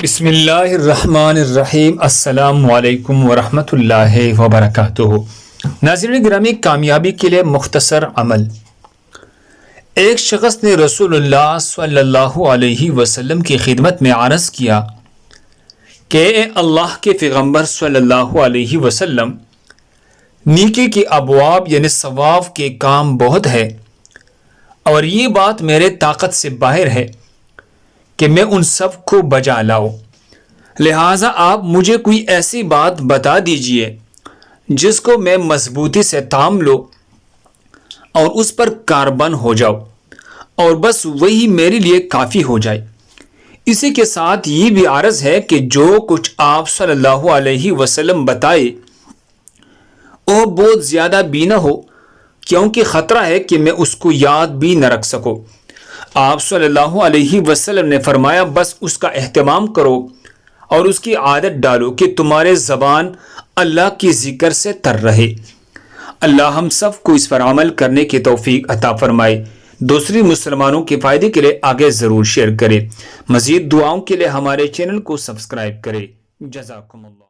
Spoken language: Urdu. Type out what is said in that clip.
بسم اللہ الرحمن الرحیم۔ السلام علیکم ورحمۃ اللہ وبرکاتہ۔ ناظرین گرامی، کامیابی کے لیے مختصر عمل۔ ایک شخص نے رسول اللہ صلی اللہ علیہ وسلم کی خدمت میں عرض کیا کہ اے اللہ کے پیغمبر صلی اللہ علیہ وسلم، نیکی کے ابواب یعنی ثواب کے کام بہت ہے، اور یہ بات میرے طاقت سے باہر ہے کہ میں ان سب کو بجا لاؤں، لہٰذا آپ مجھے کوئی ایسی بات بتا دیجئے جس کو میں مضبوطی سے تھام لوں اور اس پر کاربند ہو جاؤ، اور بس وہی میرے لیے کافی ہو جائے۔ اسی کے ساتھ یہ بھی عرض ہے کہ جو کچھ آپ صلی اللہ علیہ وسلم بتائے وہ بہت زیادہ بھی نہ ہو، کیونکہ خطرہ ہے کہ میں اس کو یاد بھی نہ رکھ سکوں۔ آپ صلی اللہ علیہ وسلم نے فرمایا، بس اس کا اہتمام کرو اور اس کی عادت ڈالو کہ تمہارے زبان اللہ کی ذکر سے تر رہے۔ اللہ ہم سب کو اس پر عمل کرنے کی توفیق عطا فرمائے۔ دوسری مسلمانوں کے فائدے کے لیے آگے ضرور شیئر کریں۔ مزید دعاؤں کے لیے ہمارے چینل کو سبسکرائب کریں۔ جزاکم اللہ۔